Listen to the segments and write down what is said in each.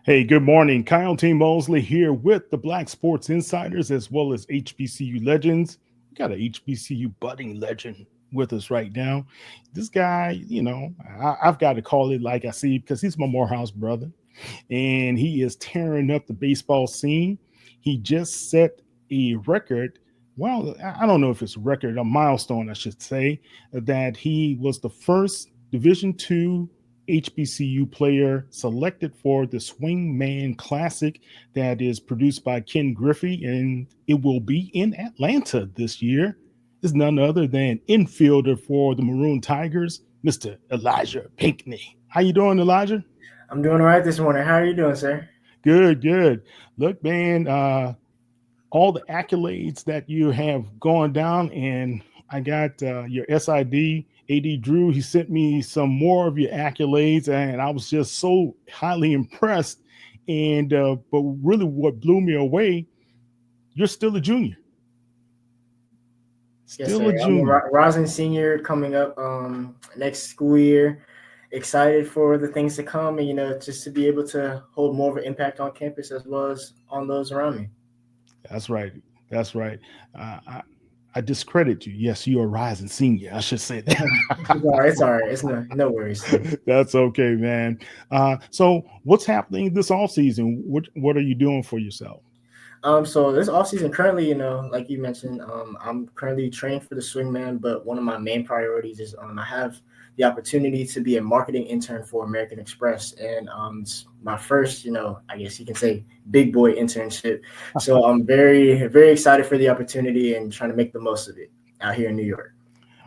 Hey, good morning. Kyle T. Mosley here with the Black Sports Insiders as well as HBCU Legends. We got an HBCU budding legend with us right now. This guy, I've got to call it like I see because he's my Morehouse brother and he is tearing up the baseball scene. He just set a record. Well, I don't know if it's a record, a milestone, I should say, that he was the first Division II HBCU player selected for the Swingman Classic that is produced by Ken Griffey, and it will be in Atlanta this year. Is none other than infielder for the Maroon Tigers, Mr. Elijah Pinckney. How you doing, Elijah? I'm doing all right this morning. How are you doing, sir? Good, good. Look, man, all the accolades that you have gone down, and I got your SID, AD Drew. He sent me some more of your accolades, and I was just so highly impressed. And but really, what blew me away, you're still a junior. Yes, Still sir. a I'm a junior. rising senior coming up next school year. Excited for the things to come, and just to be able to hold more of an impact on campus as well as on those around me. That's right. That's right. I discredit you. Yes, you're a rising senior. I should say that. It's all right. It's all right. It's no worries. That's okay, man. So what's happening this off season? What are you doing for yourself? So this offseason currently, like you mentioned, I'm currently training for the Swingman, but one of my main priorities is I have the opportunity to be a marketing intern for American Express, and it's my first, I guess you can say big boy internship. So I'm very, very excited for the opportunity and trying to make the most of it out here in New York.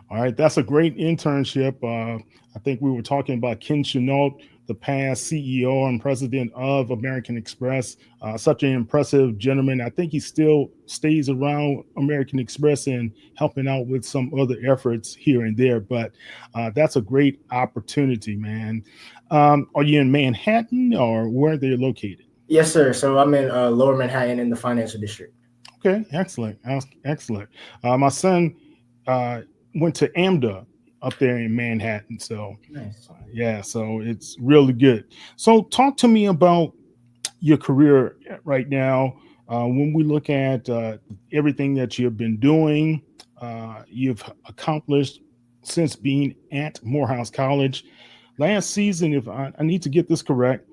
All right, that's a great internship. I think we were talking about Ken Chenault, the past CEO and president of American Express. Such an impressive gentleman. I think he still stays around American Express and helping out with some other efforts here and there. But that's a great opportunity, man. Are you in Manhattan or where are they located? Yes, sir. So I'm in Lower Manhattan in the financial district. Okay, excellent, excellent. My son went to AMDA up there in Manhattan. So, Nice. yeah, so it's really good. So, talk to me about your career right now. When we look at everything that you've been doing, you've accomplished since being at Morehouse College. Last season, if I need to get this correct,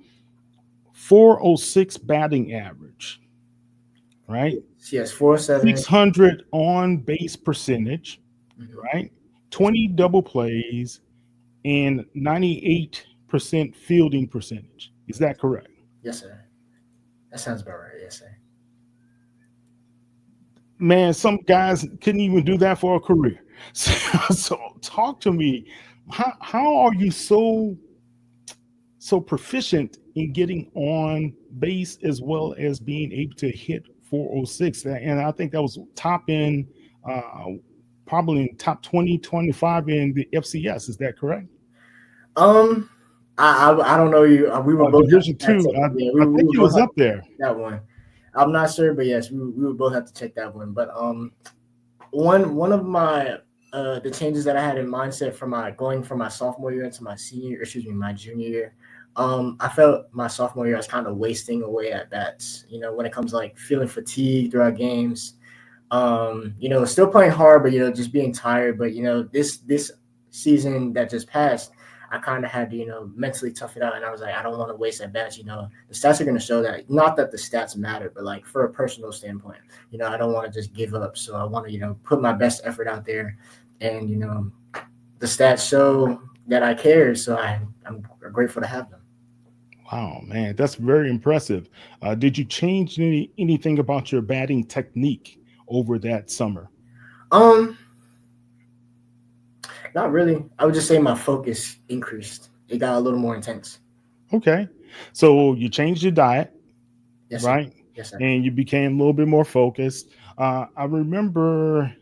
406 batting average, right? Yes, 407. 600 on base percentage, Mhm. right? Yes, 20 double plays and 98% fielding percentage. Is that correct? yes, sir. That sounds about right. Yes, sir. Man, some guys couldn't even do that for a career. So talk to me. How are you so proficient in getting on base as well as being able to hit 406? And I think that was top in uh, probably in top 20, 25 in the FCS. Is that correct? Um, I don't know you. We were both have to Division fact two. check. Yeah, I we think would it both was have up to there. check that one. I'm not sure, but yes, we would both have to check that one. But one of my the changes that I had in mindset from my going from my sophomore year into my senior, excuse me, my junior year. I felt my sophomore year I was kind of wasting away at bats. When it comes to, like, feeling fatigued throughout games. Still playing hard, but just being tired. But this season that just passed, I kind of had to mentally tough it out, and I was like, I don't want to waste at bats. The stats are going to show that. Not that the stats matter, but like for a personal standpoint, I don't want to just give up. So I want to put my best effort out there, and the stats show that I care. So I'm grateful to have them. Wow, man, that's very impressive. Did you change anything about your batting technique over that summer? Um, Not really. I would just say my focus increased. It got a little more intense. Okay, so you changed your diet, Yes, sir. right? Yes, sir. And you became a little bit more focused. I remember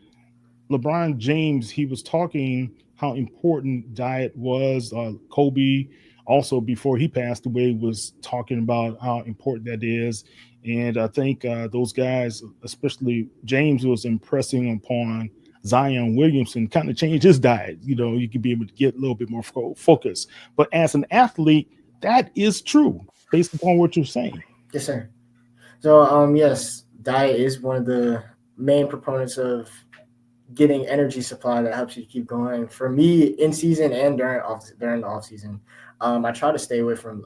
LeBron James, he was talking how important diet was. Kobe, also before he passed away, was talking about how important that is. And I think those guys, especially James, was impressing upon Zion Williamson, kind of change his diet. You could be able to get a little bit more focus. But as an athlete, that is true. based upon what you're saying. Yes, sir. So, yes, diet is one of the main proponents of getting energy supply that helps you keep going. For me, in season and during the off season, I try to stay away from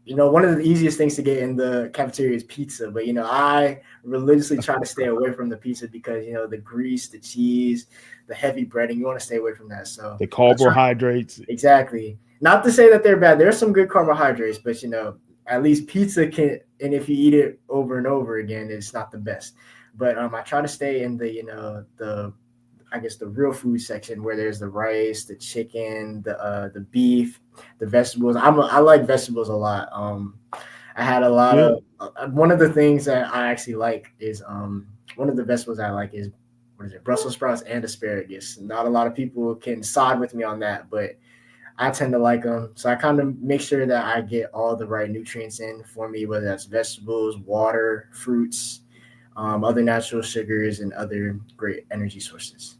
one of the easiest things to get in the cafeteria is pizza. But I religiously try to stay away from the pizza because the grease, the cheese, the heavy breading, you want to stay away from that. So The carbohydrates. exactly. Not to say that they're bad. There's some good carbohydrates, but at least pizza can. And if you eat it over and over again, it's not the best. But I try to stay in the I guess the real food section where there's the rice, the chicken, the beef, the vegetables. I like vegetables a lot. I had a lot of one of the things that I actually like is one of the vegetables I like is what is it? Brussels sprouts and asparagus. Not a lot of people can side with me on that, but I tend to like them. So I kind of make sure that I get all the right nutrients in for me, whether that's vegetables, water, fruits, other natural sugars, and other great energy sources.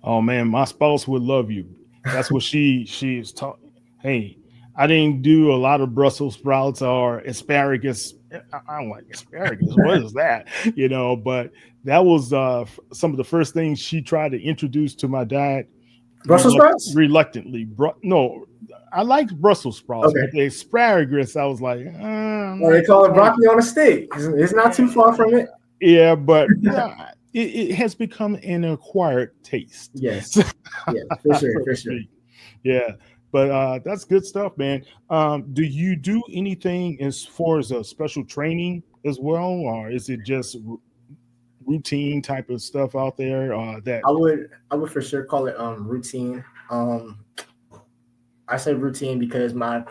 Oh man, my spouse would love you. That's what she's talking. Hey, I didn't do a lot of Brussels sprouts or asparagus. I don't like asparagus. What is that? But that was some of the first things she tried to introduce to my diet Brussels sprouts? reluctantly. No, I liked Brussels sprouts, Okay. but the asparagus, I was like, Well, they call it broccoli on a stick. It's not too far from it. yeah, but it has become an acquired taste. Yes. Yeah, for sure, for sure. Yeah, but that's good stuff, man. Do you do anything as far as a special training as well, or is it just routine type of stuff out there? That I would for sure call it routine. I say routine because my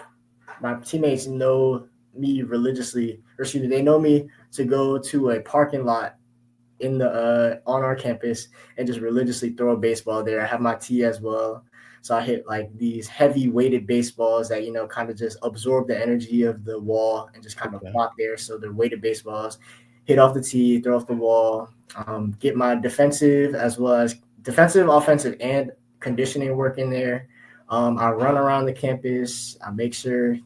teammates know me religiously, or excuse me, they know me to go to a parking lot in the on our campus and just religiously throw a baseball there. I have my tee as well. So I hit like these heavy weighted baseballs that, kind of just absorb the energy of the wall and just kind of plot there. So they're weighted baseballs, hit off the tee, throw off the wall, get my defensive as well as defensive, offensive, and conditioning work in there. I run around the campus. I make sure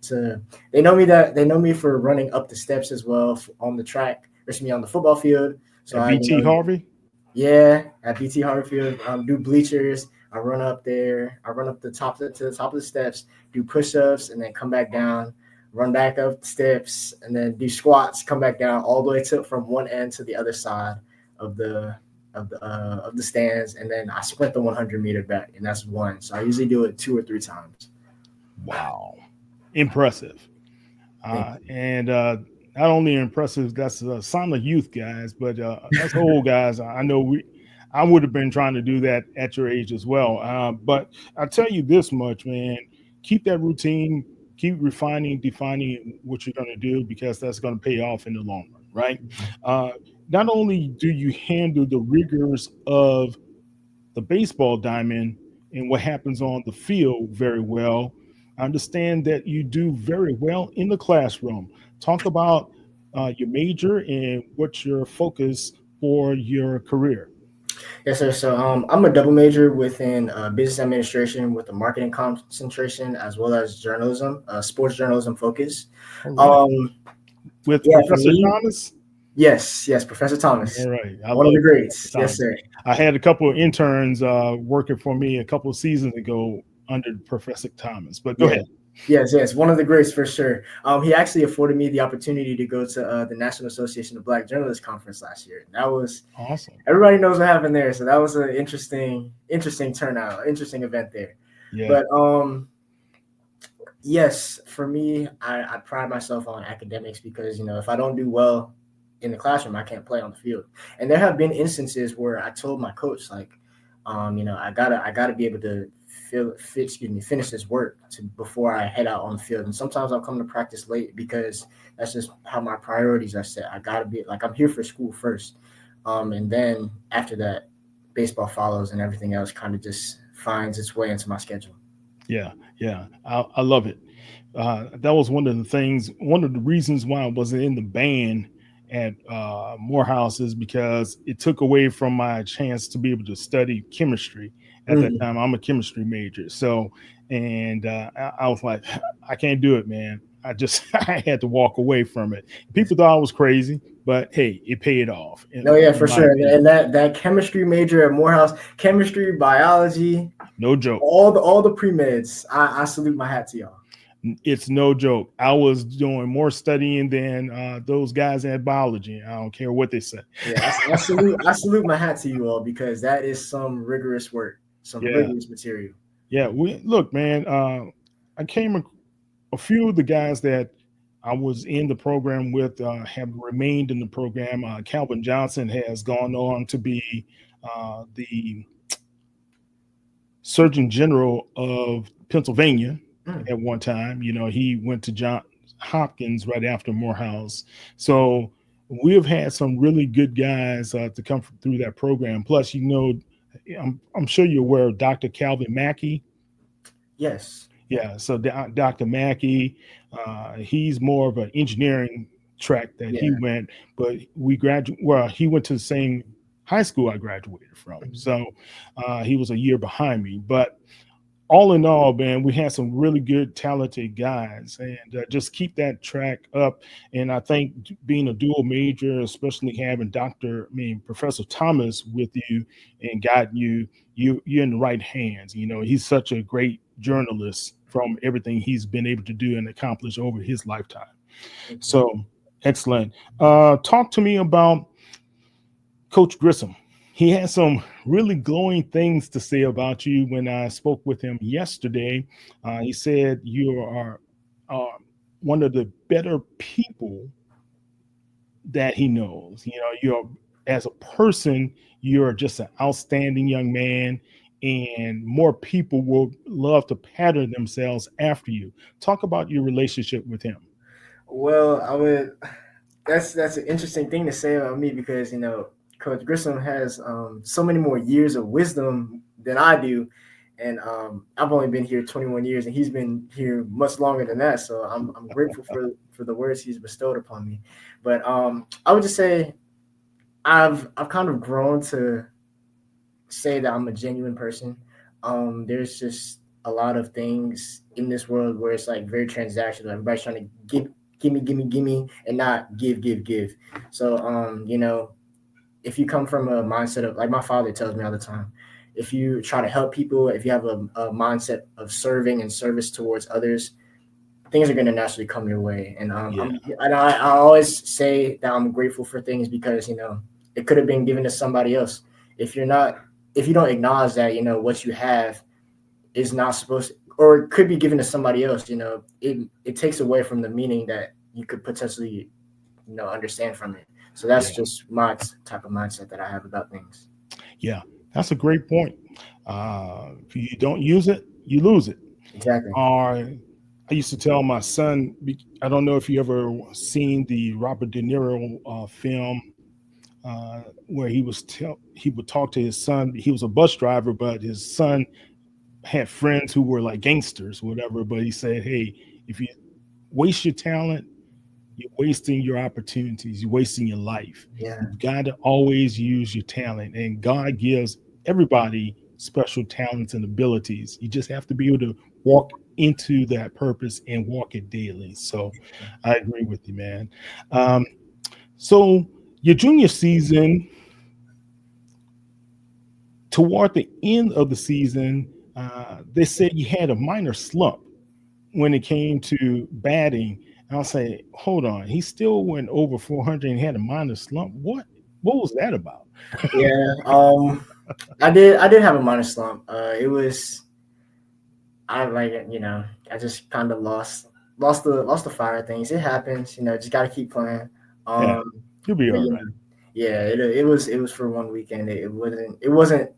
they know me for running up the steps as well on the track, excuse me, on the football field. So at BT Harvey? Yeah, at BT Harvey Field, do bleachers. I run up there. I run up to the top of the steps, do push-ups, and then come back down, run back up the steps, and then do squats, come back down all the way from one end to the other side of the stands, and then I sprint the 100-meter back, and that's one. So I usually do it 2 or 3 times. Wow, impressive. And not only impressive, that's a sign of youth, guys, but that's old guys. I know I would have been trying to do that at your age as well. But I tell you this much, man, keep that routine, keep defining what you're going to do, because that's going to pay off in the long run, right? Not only do you handle the rigors of the baseball diamond and what happens on the field very well, I understand that you do very well in the classroom. Talk about your major and what's your focus for your career. Yes, sir. So I'm a double major within business administration with a marketing concentration as well as journalism, sports journalism focus. Right. With Professor Thomas? Yes, Professor Thomas. All right. One of the greats. Yes, sir. I had a couple of interns working for me a couple of seasons ago under Professor Thomas, but go ahead. Yes, one of the greats for sure. He actually afforded me the opportunity to go to the National Association of Black Journalists Conference last year. That was awesome. Everybody knows what happened there, so that was an interesting turnout, interesting event there. Yeah. But yes, for me, I pride myself on academics because if I don't do well in the classroom, I can't play on the field. And there have been instances where I told my coach, like, I gotta be able to finish this work before I head out on the field. And sometimes I'll come to practice late because that's just how my priorities are set. I gotta be like, I'm here for school first. And then after that, baseball follows and everything else kind of just finds its way into my schedule. Yeah. I love it. That was one of the reasons why I wasn't in the band at Morehouse is because it took away from my chance to be able to study chemistry. At that time, I'm a chemistry major. So, and I was like, I can't do it, man. I just I had to walk away from it. People thought I was crazy, but hey, it paid off. No, yeah, for my sure. opinion. And that chemistry major at Morehouse, chemistry, biology, No joke. all the pre-meds. I salute my hat to y'all. It's no joke. I was doing more studying than those guys at biology. I don't care what they say. Yeah, I salute my hat to you all because that is some rigorous work, some Yeah, rigorous material. yeah. We look, man. I came a few of the guys that I was in the program with have remained in the program. Calvin Johnson has gone on to be the Surgeon General of Pennsylvania Mm, at one time. You know, he went to John Hopkins right after Morehouse. So we have had some really good guys to come through that program. Plus, you know, I'm sure you're aware of Dr. Calvin Mackey. yes. Yeah, so Dr. Mackey, he's more of an engineering track that he Yeah. went, but we graduated. Well, he went to the same high school I graduated from, Mhm. so he was a year behind me. But all in all, man, we had some really good, talented guys, and just keep that track up. And I think being a dual major, especially having Professor Thomas with you and guiding you, you're in the right hands. You know, he's such a great journalist from everything he's been able to do and accomplish over his lifetime. Thank you. So excellent. Talk to me about Coach Grissom. He had some really glowing things to say about you when I spoke with him yesterday. He said you are uh, one of the better people that he knows. You know, you're as a person, you're just an outstanding young man, and more people will love to pattern themselves after you. Talk about your relationship with him. Well, I would. That's an interesting thing to say about me because Coach Grissom has so many more years of wisdom than I do, and I've only been here 21 years, and he's been here much longer than that. So I'm grateful for the words he's bestowed upon me. But I would just say I've kind of grown to say that I'm a genuine person. There's just a lot of things in this world where it's like very transactional. Everybody's trying to give me, and not give. So, if you come from a mindset of, like my father tells me all the time, if you try to help people, if you have a mindset of serving and service towards others, things are going to naturally come your way. And Yeah, I always say that I'm grateful for things because it could have been given to somebody else. If you're not, if you don't acknowledge that what you have is not supposed to, or it could be given to somebody else, it takes away from the meaning that you could potentially understand from it. So that's yeah, just my type of mindset that I have about things. yeah. That's a great point. If you don't use it, you lose it. Exactly. Or I used to tell my son, I don't know if you ever seen the Robert De Niro film where he would talk to his son. He was a bus driver, but his son had friends who were like gangsters, whatever. But he said, "Hey, if you waste your talent, you're wasting your opportunities. You're wasting your life. Yeah. You've got to always use your talent, and God gives everybody special talents and abilities. You just have to be able to walk into that purpose and walk it daily." So I agree with you, man. Um, so your junior season, toward the end of the season, they said you had a minor slump when it came to batting. And I'll say, hold on, he still went over 400 and had a minor slump. What was that about? Yeah. I did have a minor slump. It was, I like it, I just kind of lost the fire of things. It happens, just got to keep playing. Yeah, Um, you'll be but all right. yeah, it was for one weekend. It wasn't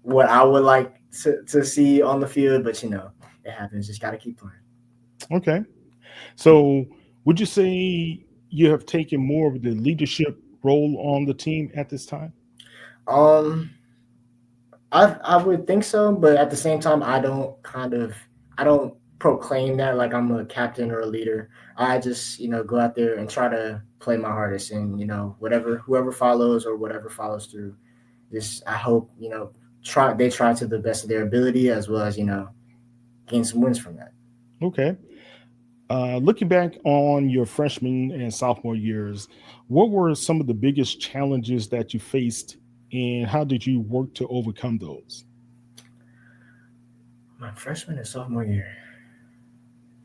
what I would like to see on the field, but it happens. Just got to keep playing. Okay. So would you say you have taken more of the leadership role on the team at this time? Um, I would think so, but at the same time, I don't proclaim that like I'm a captain or a leader. I just go out there and try to play my hardest, and whatever whoever follows or whatever follows through. Just I hope try to the best of their ability as well as gain some wins from that. Okay. Looking back on your freshman and sophomore years, what were some of the biggest challenges that you faced, and how did you work to overcome those? My freshman and sophomore year.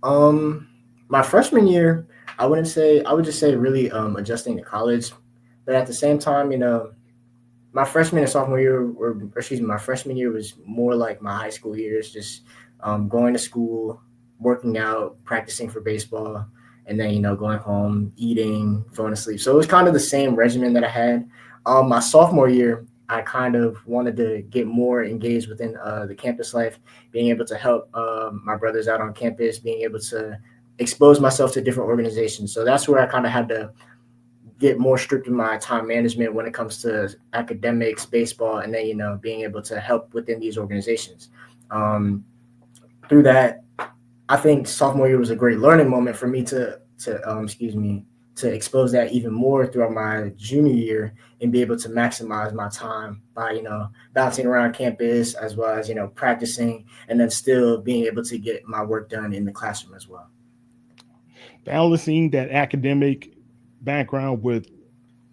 Um, my freshman year, I wouldn't say I would just say really adjusting to college, but at the same time, my freshman and sophomore year, or excuse me, my freshman year was more like my high school years, just going to school, working out, practicing for baseball, and then going home, eating, going to sleep. So it was kind of the same regimen that I had. My sophomore year, I kind of wanted to get more engaged within the campus life, being able to help my brothers out on campus, being able to expose myself to different organizations. So that's where I kind of had to get more strict in my time management when it comes to academics, baseball, and then being able to help within these organizations. Um, Through that, I think sophomore year was a great learning moment for me to expose that even more throughout my junior year and be able to maximize my time by bouncing around campus as well as practicing and then still being able to get my work done in the classroom as well. Balancing that academic background with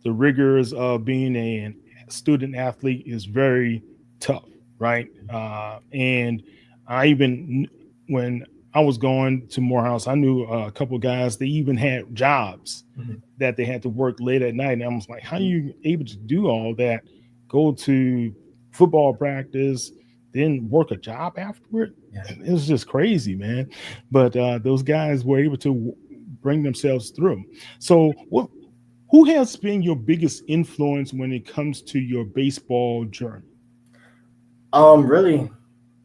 the rigors of being a student athlete is very tough, right? And I even, when I was going to Morehouse, I knew a couple of guys, they even had jobs Mhm. that they had to work late at night. And I was like, how are you able to do all that? Go to football practice, then work a job afterward? Yeah. It was just crazy, man. But those guys were able to bring themselves through. So, who has been your biggest influence when it comes to your baseball journey? Really,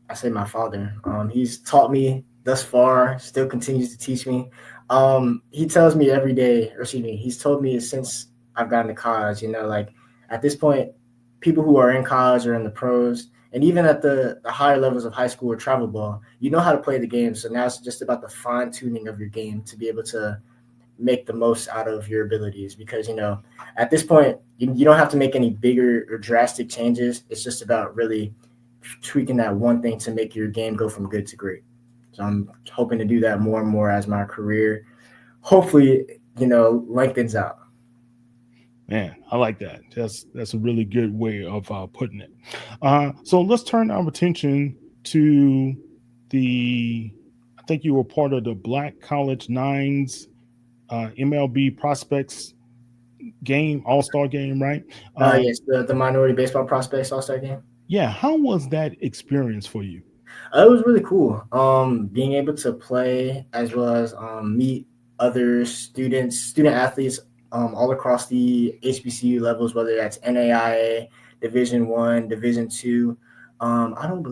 I say my father. He's taught me thus far, still continues to teach me. He tells me every day, or excuse me, he's told me since I've gotten to college, like at this point, people who are in college or in the pros, and even at the higher levels of high school or travel ball, you know how to play the game. So now it's just about the fine tuning of your game to be able to make the most out of your abilities because at this point you don't have to make any bigger or drastic changes. It's just about really tweaking that one thing to make your game go from good to great. So I'm hoping to do that more and more as my career hopefully lengthens out. Man, I like that. That's a really good way of putting it. So let's turn our attention to the. I think you were part of the Black College Nines MLB prospects game, All Star game, right? Yes, the minority baseball prospects all-star game. Yeah, how was that experience for you? It was really cool. Being able to play as well as meet other student athletes all across the HBCU levels, whether that's NAIA, Division One, Division Two. I don't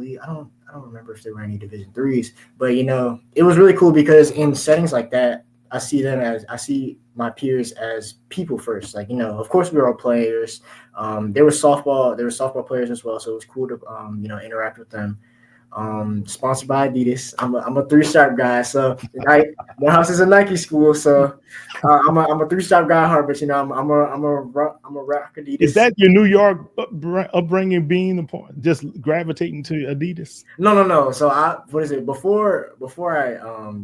remember if there were any Division threes, but it was really cool because in settings like that, I see my peers as people first. Like of course we were all players. There were softball players as well, so it was cool to interact with them. Sponsored by Adidas. I'm a three-stripe guy, so Morehouse is a Nike school, so I'm a three-stripe guy at heart. But I'm a rock Is Adidas. that your New York upbringing, being just gravitating to Adidas? No. So what is it? Before I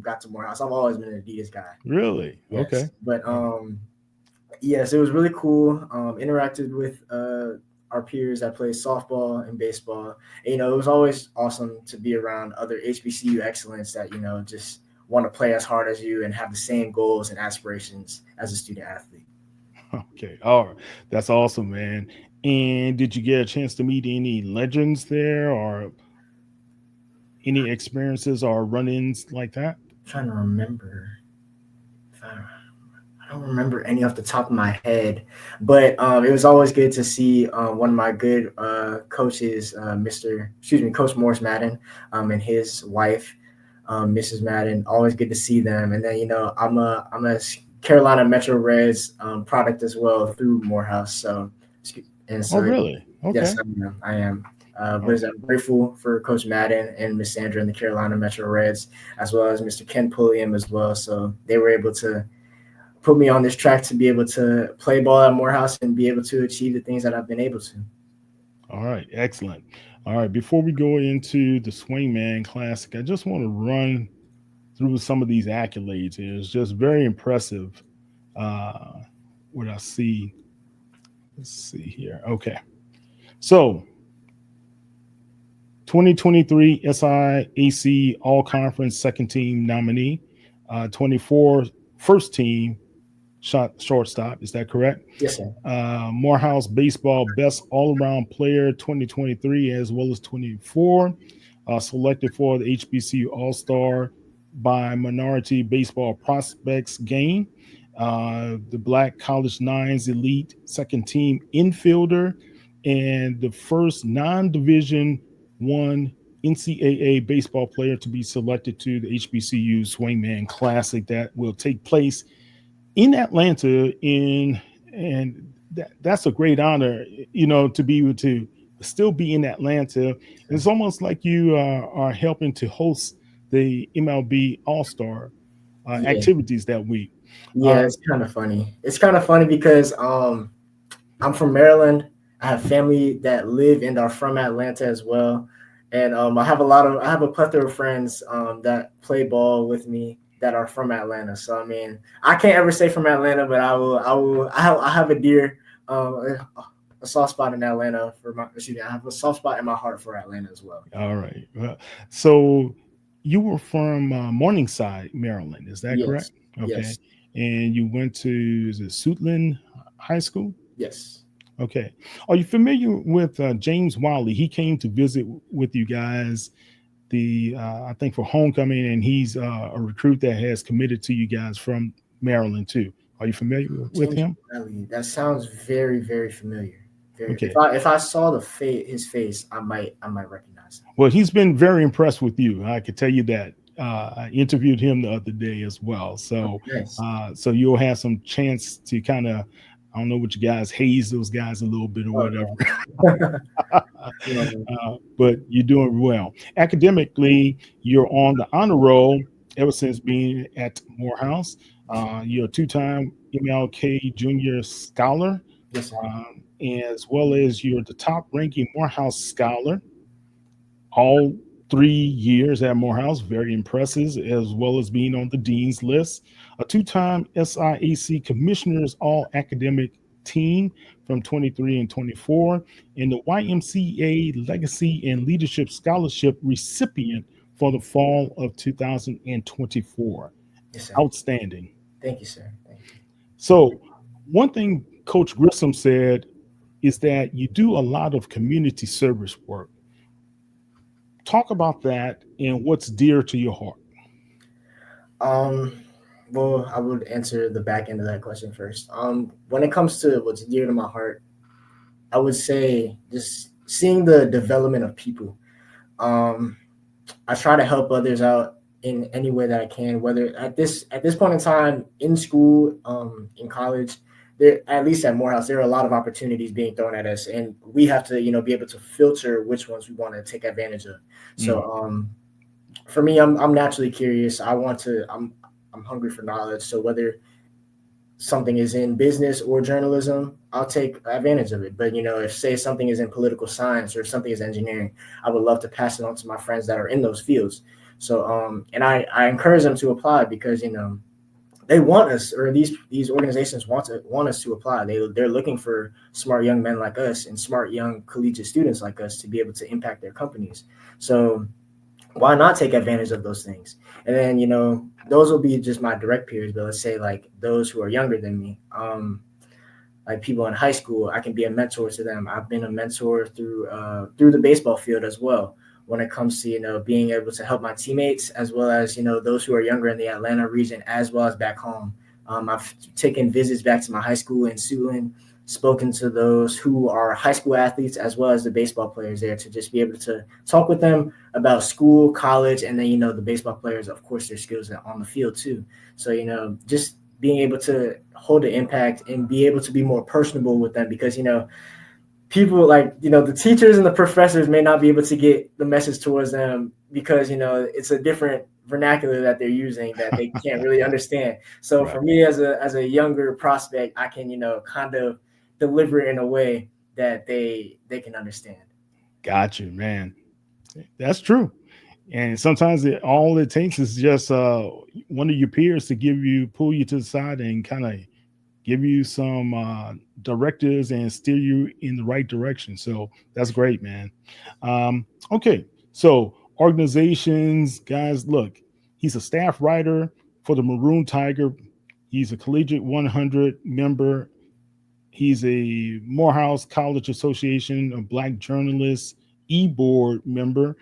got to Morehouse, I've always been an Adidas guy. Really? Yes, Okay. but yes, it was really cool. Interacted with our peers that play softball and baseball. And, it was always awesome to be around other HBCU excellence that just want to play as hard as you and have the same goals and aspirations as a student athlete. Okay. All right. That's awesome, man. And did you get a chance to meet any legends there or any experiences or run-ins like that? I'm trying to remember. If I don't remember any off the top of my head, but it was always good to see one of my good coaches, Coach Morris Madden, and his wife, Mrs. Madden. Always good to see them. And then I'm a Carolina Metro Reds product as well through Morehouse. And Oh, so really? yes, Okay. I am. I am. But Okay. I'm grateful for Coach Madden and Miss Sandra and the Carolina Metro Reds, as well as Mr. Ken Pulliam as well. So they were able to put me on this track to be able to play ball at Morehouse and be able to achieve the things that I've been able to. All right. Excellent. All right. Before we go into the Swingman Classic, I just want to run through some of these accolades. It's just very impressive. What I see. Let's see here. Okay. So 2023 SIAC All Conference Second Team nominee, 24 First Team shortstop. Is that correct? Yes, sir. Morehouse Baseball Best All Around Player 2023 as well as 24. Selected for the HBCU All Star by Minority Baseball Prospects game. The Black College Nines Elite Second Team infielder, and the first non-division one NCAA baseball player to be selected to the HBCU Swingman Classic that will take place in Atlanta. And that's a great honor, to be able to still be in Atlanta. It's almost like you are helping to host the MLB All-Star Yeah. activities that week. Yeah, it's kind of funny. It's kind of funny because I'm from Maryland. I have family that live and are from Atlanta as well. And I have a plethora of friends that play ball with me that are from Atlanta. So I mean, I can't ever say from Atlanta, but I have a soft spot in Atlanta I have a soft spot in my heart for Atlanta as well. All right. So you were from Morningside, Maryland. Is that correct? Yes. Okay. Yes. And you went to, is it Suitland High School? Yes. Okay. Are you familiar with James Wiley? He came to visit with you guys I think for homecoming, and he's a recruit that has committed to you guys from Maryland too. Are you familiar with him? That sounds very, very familiar. Okay. If I saw his face, I might recognize him. Well, he's been very impressed with you. I can tell you that. I interviewed him the other day as well. So, Nice. So you'll have some chance to kind of, I don't know what you guys haze those guys a little bit or whatever. But you're doing well. Academically, you're on the honor roll ever since being at Morehouse. You're a two-time MLK Junior Scholar, Yes, sir. as well as you're the top-ranking Morehouse Scholar. All 3 years at Morehouse, very impressive, as well as being on the Dean's list. A two-time SIAC Commissioners All-Academic Team from 23 and 24, and the YMCA Legacy and Leadership Scholarship recipient for the fall of 2024. Yes, sir. Outstanding. Thank you, sir. Thank you. So one thing Coach Grissom said is that you do a lot of community service work. Talk about that and what's dear to your heart. Well, I would answer the back end of that question first. When it comes to what's dear to my heart, I would say just seeing the development of people. I try to help others out in any way that I can, whether at this point in time in school, in college, there, at least at Morehouse, there are a lot of opportunities being thrown at us, and we have to, be able to filter which ones we want to take advantage of. So, for me, I'm naturally curious. I'm hungry for knowledge. So whether something is in business or journalism, I'll take advantage of it. But, if say something is in political science or something is engineering, I would love to pass it on to my friends that are in those fields. So, and I encourage them to apply because, they want us, or these organizations want us to apply. They're looking for smart young men like us and smart young collegiate students like us to be able to impact their companies. So why not take advantage of those things? And then, those will be just my direct peers. But let's say like those who are younger than me, like people in high school, I can be a mentor to them. I've been a mentor through the baseball field as well, when it comes to, being able to help my teammates as well as, those who are younger in the Atlanta region, as well as back home. I've taken visits back to my high school in Suitland, spoken to those who are high school athletes as well as the baseball players there to just be able to talk with them about school, college, and then, the baseball players, of course, their skills on the field too. So, just being able to hold an impact and be able to be more personable with them because, people like, the teachers and the professors may not be able to get the message towards them because, it's a different vernacular that they're using that they can't really understand. So Right. For me as a younger prospect, I can, kind of deliver it in a way that they can understand. Got you, man. That's true. And sometimes all it takes is just one of your peers to pull you to the side and kind of give you some directives and steer you in the right direction. So that's great, man. Okay, so organizations, guys, look, he's a staff writer for the Maroon Tiger. He's a collegiate 100 member. He's a Morehouse College Association of Black Journalists e-board member.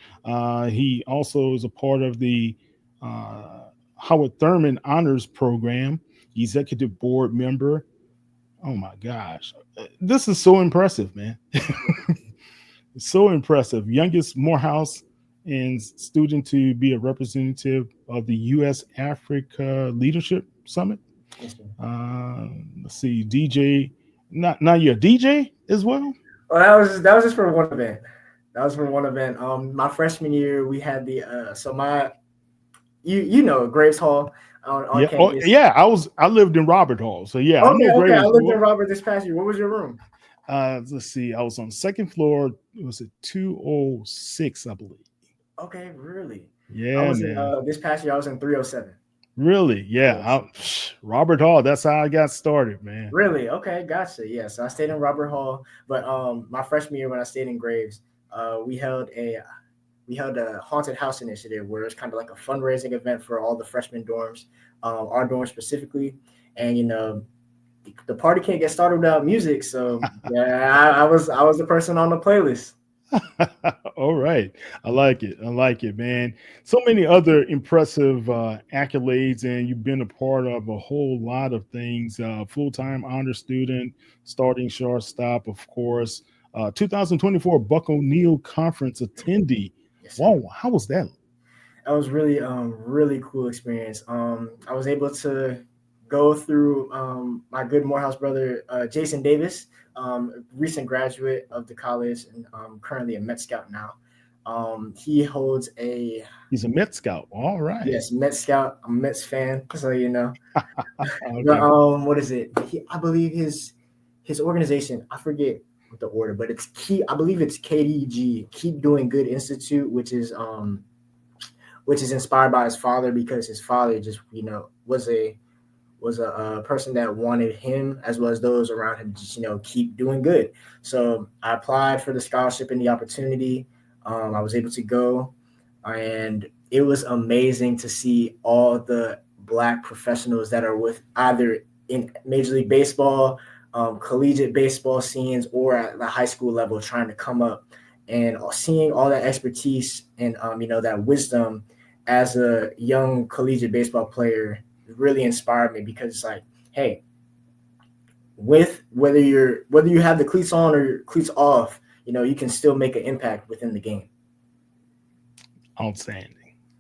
He also is a part of the Howard Thurman Honors Program, executive board member. Oh my gosh, this is so impressive, man. So impressive. Youngest Morehouse and student to be a representative of the U.S. Africa Leadership Summit. Yes, sir. Let's see, DJ. Not now you're a DJ as well. Well, that was just for one event. That was for one event. My freshman year, we had the so my you know Graves Hall on Yeah. Oh, campus. yeah. I lived in Robert Hall, so yeah, I Okay, know okay. I Graves. lived in Robert this past year. What was your room? Let's see. I was on the second floor. It was at 206, I believe. Okay, really? I Yeah, was in man. this past year. I was in 307. Really? Yeah. Yes. Robert Hall. That's how I got started, man. Really? Okay, gotcha. Yeah, so I stayed in Robert Hall, but my freshman year when I stayed in Graves, we held a haunted house initiative where it's kind of like a fundraising event for all the freshman dorms, our dorm specifically, and the party can't get started without music. So yeah, I was the person on the playlist. All right. I like it. I like it, man. So many other impressive accolades, and you've been a part of a whole lot of things. Full time honor student, starting shortstop, of course. 2024 Buck O'Neill Conference attendee. Yes, sir. Wow. How was that? That was really cool experience. I was able to go through my good Morehouse brother Jason Davis, recent graduate of the college and currently a Met Scout now. He holds a He's a Met Scout. All right. yes Met Scout. I'm a Mets fan, so But Okay. what is it? I believe his organization. I forget the order, but it's key. I believe it's KDG, Keep Doing Good Institute, which is inspired by his father because his father just was a person that wanted him as well as those around him to just keep doing good. So I applied for the scholarship and the opportunity. I was able to go, and it was amazing to see all the Black professionals that are with either in Major League Baseball, collegiate baseball scenes, or at the high school level trying to come up, and seeing all that expertise and that wisdom as a young collegiate baseball player really inspired me because it's like, hey, with whether you have the cleats on or your cleats off, you can still make an impact within the game.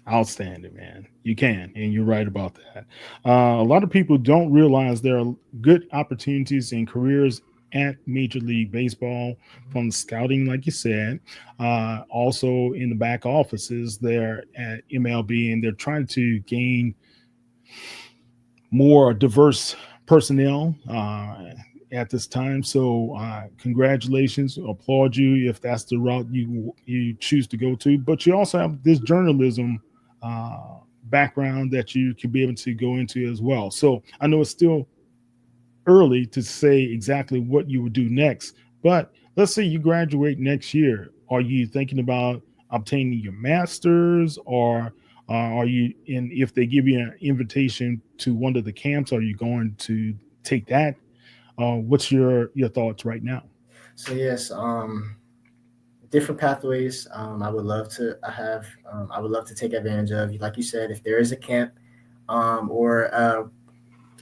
Outstanding, man. You can, and you're right about that. A lot of people don't realize there are good opportunities and careers at Major League Baseball, from scouting, like you said, also in the back offices there at MLB, and they're trying to gain more diverse personnel at this time. So, congratulations, applaud you if that's the route you choose to go to. But you also have this journalism background that you could be able to go into as well. So, I know it's still early to say exactly what you would do next, but let's say you graduate next year. Are you thinking about obtaining your master's, or are you in? If they give you an invitation to one of the camps, are you going to take that? What's your thoughts right now? So yes, different pathways. I would love to I would love to take advantage of. Like you said, if there is a camp or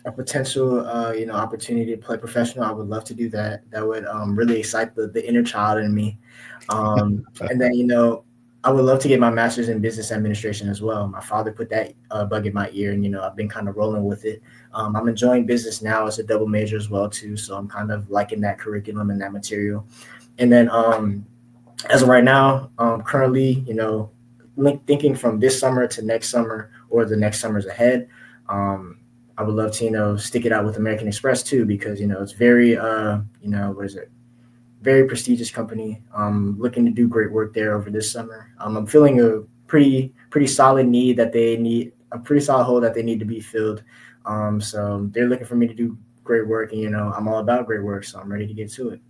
a potential opportunity to play professional, I would love to do that. That would really excite the inner child in me. And then I would love to get my master's in business administration as well. My father put that bug in my ear, and I've been kind of rolling with it. I'm enjoying business now as a double major as well too, so I'm kind of liking that curriculum and that material. And then as of right now, currently, thinking from this summer to next summer or the next summers ahead. I would love to, stick it out with American Express too, because, it's very, what is it? Very prestigious company. Looking to do great work there over this summer. I'm feeling pretty solid need that they need a pretty solid hole that they need to be filled. So they're looking for me to do great work, and I'm all about great work, so I'm ready to get to it.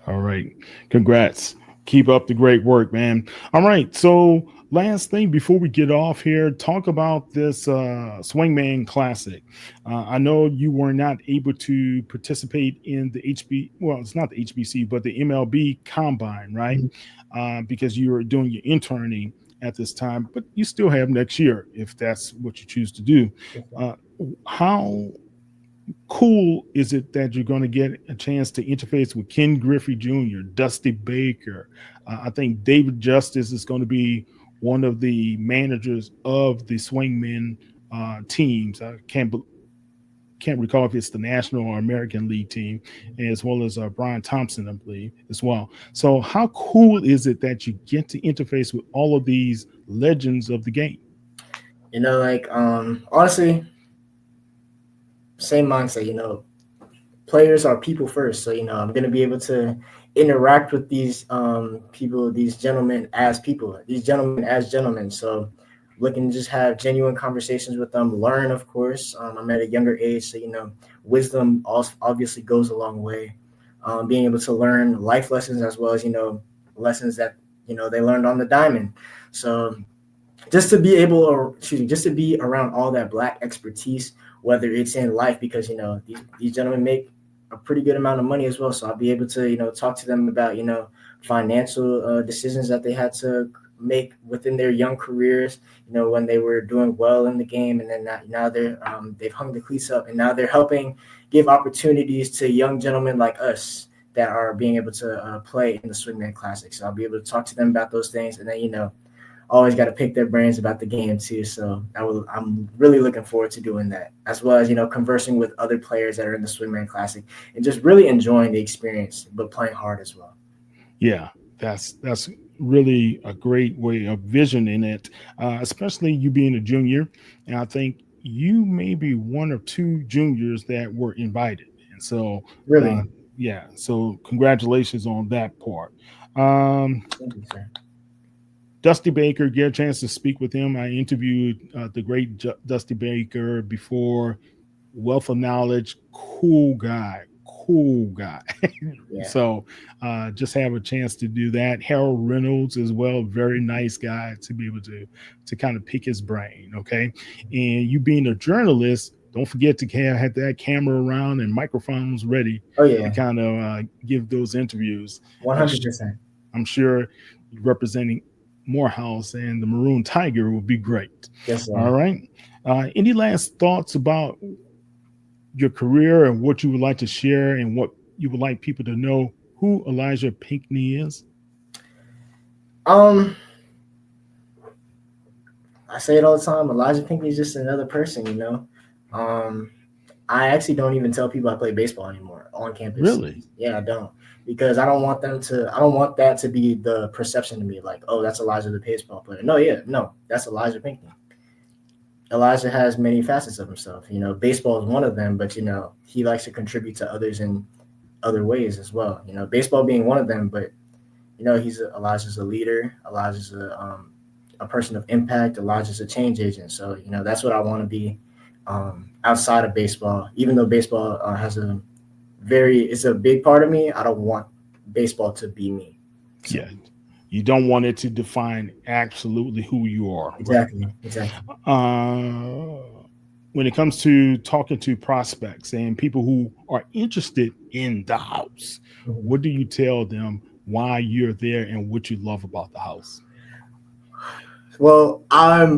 All right. Congrats. Keep up the great work, man. All right. So, last thing before we get off here, talk about this Swingman Classic. I know you were not able to participate in the well, it's not the HBC, but the MLB Combine, right? Because you were doing your interning at this time, but you still have next year if that's what you choose to do. How cool is it that you're going to get a chance to interface with Ken Griffey Jr., Dusty Baker? I think David Justice is going to be one of the managers of the Swingmen teams. I can't recall if it's the National or American League team, as well as Brian Thompson, I believe, as well. So how cool is it that you get to interface with all of these legends of the game? Honestly, same mindset, players are people first. So, I'm going to be able to interact with these people, these gentlemen as people, these gentlemen as gentlemen. So looking to just have genuine conversations with them, learn, of course. I'm at a younger age, so, wisdom obviously goes a long way. Being able to learn life lessons as well as, lessons that, they learned on the diamond. So just to be around all that Black expertise, whether it's in life, because, these gentlemen make a pretty good amount of money as well. So I'll be able to, talk to them about, financial decisions that they had to make within their young careers, when they were doing well in the game. And then now they've hung the cleats up, and now they're helping give opportunities to young gentlemen like us that are being able to play in the Swingman Classic. So I'll be able to talk to them about those things. And then, always got to pick their brains about the game too. So I'm really looking forward to doing that, as well as, conversing with other players that are in the Swingman Classic and just really enjoying the experience, but playing hard as well. Yeah, that's really a great way of visioning it, especially you being a junior. And I think you may be one or two juniors that were invited. And so, Really? Yeah, so congratulations on that part. Thank you, sir. Dusty Baker, get a chance to speak with him. I interviewed the great Dusty Baker before. Wealth of knowledge, cool guy. Yeah. So just have a chance to do that. Harold Reynolds as well, very nice guy to be able to kind of pick his brain. Okay, and you being a journalist, don't forget to have that camera around and microphones ready. Oh yeah. To kind of give those interviews. 100%. I'm sure representing Morehouse and the Maroon Tiger will be great. Yes, sir. All right. Any last thoughts about your career and what you would like to share and what you would like people to know who Elijah Pinckney is? I say it all the time. Elijah Pinckney is just another person, I actually don't even tell people I play baseball anymore on campus. Really? Yeah, I don't. Because I don't want that to be the perception to me, like, oh, that's Elijah the baseball player. No, that's Elijah Pinckney. Elijah has many facets of himself. Baseball is one of them, but he likes to contribute to others in other ways as well. Baseball being one of them, but Elijah's a leader. Elijah's a person of impact. Elijah's a change agent. So that's what I want to be outside of baseball. Even though baseball it's a big part of me, I don't want baseball to be me. So. Yeah. You don't want it to define absolutely who you are. Exactly. Right? Exactly. When it comes to talking to prospects and people who are interested in the house, what do you tell them why you're there and what you love about the house? Well, I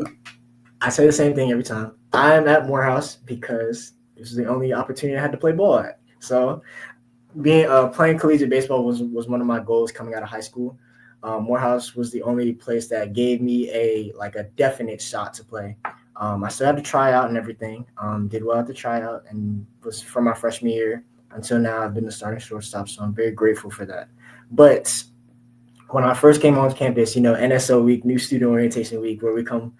say the same thing every time. I'm at Morehouse because this is the only opportunity I had to play ball at. So playing collegiate baseball was one of my goals coming out of high school. Morehouse was the only place that gave me a definite shot to play. I still had to try out and everything. Did well at the tryout and was from my freshman year until now. I've been the starting shortstop, so I'm very grateful for that. But when I first came on campus, NSO week, new student orientation week, where we come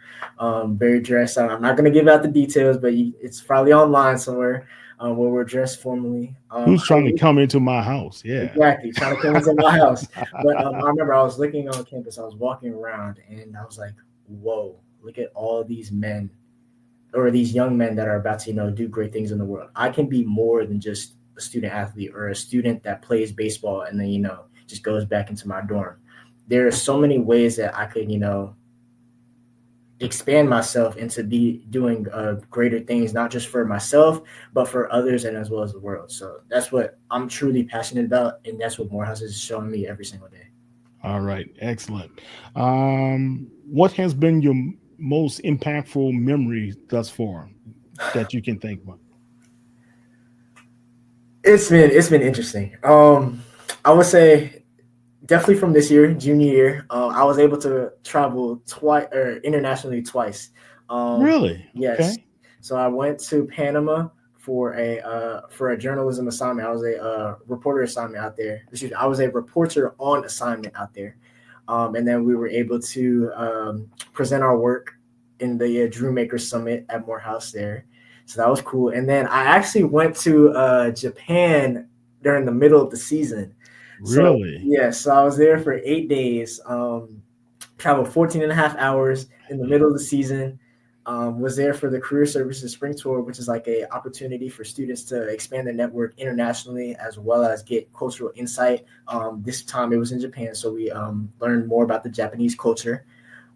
very dressed up. I'm not going to give out the details, but it's probably online somewhere. Where we're dressed formally. Who's trying to come into my house? Yeah, exactly, trying to come into my house. But I remember I was looking on campus. I was walking around, and I was like, whoa, look at all these men or these young men that are about to, do great things in the world. I can be more than just a student athlete or a student that plays baseball and then, just goes back into my dorm. There are so many ways that I could, expand myself into be doing greater things, not just for myself, but for others and as well as the world. So that's what I'm truly passionate about. And that's what Morehouse is showing me every single day. All right, excellent. What has been your most impactful memory thus far that you can think of? It's been interesting. I would say definitely from this year, junior year, I was able to travel twice or internationally twice. Really? Yes, Okay. so I went to Panama for a journalism assignment. I was a reporter assignment out there. I was a reporter on assignment out there, and then we were able to present our work in the Drew Maker Summit at Morehouse there. So that was cool. And then I actually went to Japan during the middle of the season. So Really? yeah, so I was there for 8 days, traveled 14 and a half hours in the middle of the season. Was there for the Career Services Spring Tour, which is like a opportunity for students to expand their network internationally as well as get cultural insight. This time it was in Japan, so we learned more about the Japanese culture,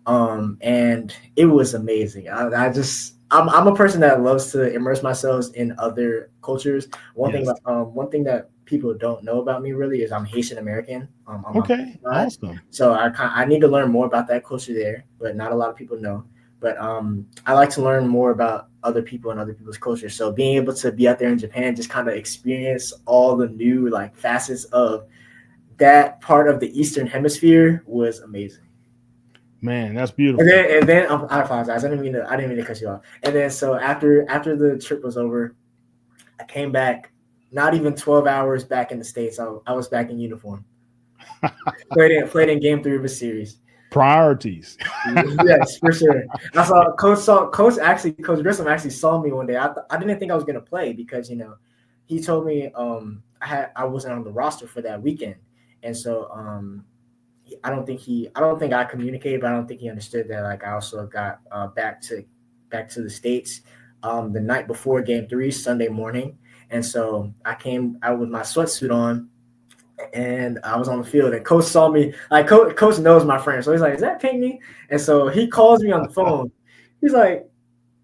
and it was amazing. I'm a person that loves to immerse myself in other cultures. Yes. One thing that people don't know about me really is I'm Haitian American on my Okay. side, Awesome. so I need to learn more about that culture there, but not a lot of people know. But I like to learn more about other people and other people's culture. So being able to be out there in Japan, just kind of experience all the new like facets of that part of the Eastern Hemisphere was amazing. Man, that's And beautiful. then and then I apologize. I didn't mean to cut you off. And then so after the trip was over, I came back. Not even 12 hours back in the States. I was back in uniform. Played in game 3 of a series. Priorities. Yes, for sure. Coach Grissom actually saw me one day. I didn't think I was gonna play because he told me I wasn't on the roster for that weekend, and so I don't think I communicated, but I don't think he understood that like I also got back to the States the night before game 3, Sunday morning, and so I came out with my sweatsuit on and I was on the field, and coach saw me. Like coach knows my friend, so he's like, "Is that Pinckney?" And so he calls me on the phone. He's like,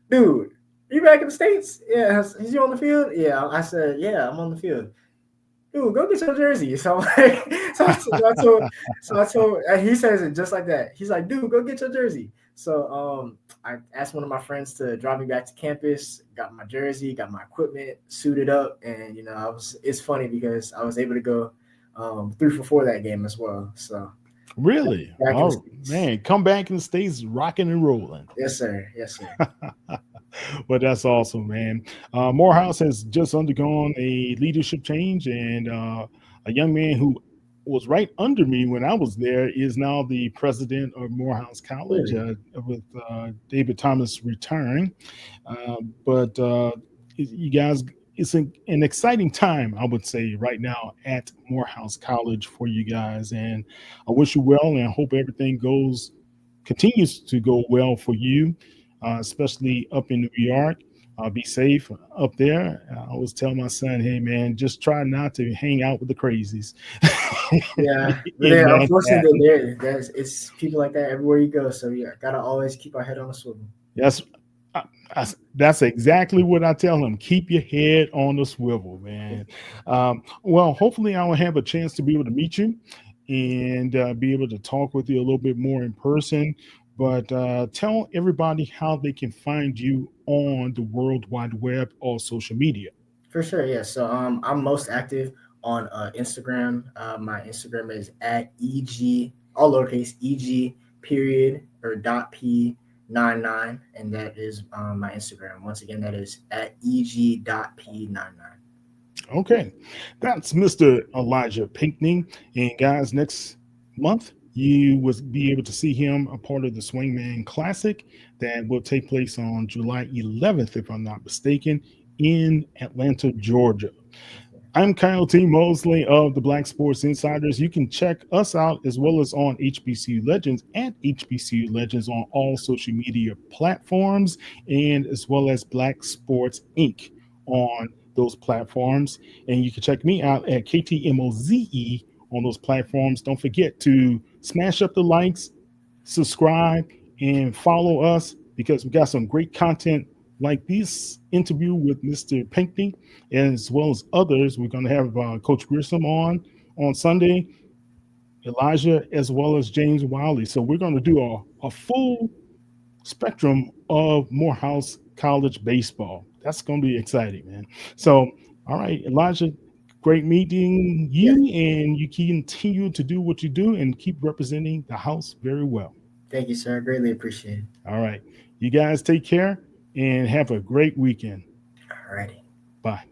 "Dude, you back in the States? Yeah, is you on the field?" Yeah, I said, "Yeah, I'm on the field." Dude, go get your jersey. So I'm like, and he says it just like that. He's like, "Dude, go get your jersey." So I asked one of my friends to drive me back to campus. Got my jersey, got my equipment, suited up, and I was. It's funny because I was able to go 3 for 4 that game as well. So Really? back in the Oh States. man, come back in the States rocking and rolling. Yes, sir. Yes, sir. But that's awesome, man. Morehouse has just undergone a leadership change, and a young man who was right under me when I was there is now the president of Morehouse College, Really? with David Thomas retiring. But you guys, it's an exciting time, I would say, right now at Morehouse College for you guys. And I wish you well, and I hope everything continues to go well for you, especially up in New York. Be safe up there. I always tell my son, "Hey, man, just try not to hang out with the crazies." Yeah, but in then Manhattan. unfortunately, it's people like that everywhere you go. So yeah, gotta always keep our head on a swivel. That's I, that's exactly what I tell him. Keep your head on the swivel, man. Well, hopefully, I will have a chance to be able to meet you and be able to talk with you a little bit more in person. But tell everybody how they can find you on the World Wide Web or social media. For sure, yeah. So I'm most active on Instagram. My Instagram is at eg all lowercase eg period or dot p 99, and that is my Instagram. Once again, that is at eg dot p 99. Okay, that's Mr. Elijah Pinckney. And guys, next month you will be able to see him a part of the Swingman Classic that will take place on July 11th, if I'm not mistaken, in Atlanta, Georgia. I'm Kyle T. Mosley of the Black Sports Insiders. You can check us out as well as on HBCU Legends at HBCU Legends on all social media platforms, and as well as Black Sports Inc. on those platforms. And you can check me out at KTMOZE on those platforms. Don't forget to smash up the likes, subscribe, and follow us because we got some great content like this interview with Mr. Pinckney, as well as others. We're going to have Coach Grissom on Sunday, Elijah, as well as James Wiley. So we're going to do a full spectrum of Morehouse College baseball. That's going to be exciting, man. So, all right, Elijah, great meeting you, Yes. and you continue to do what you do and keep representing the house very well. Thank you, sir. Greatly appreciate it. All right, you guys take care and have a great weekend. Alrighty. Bye.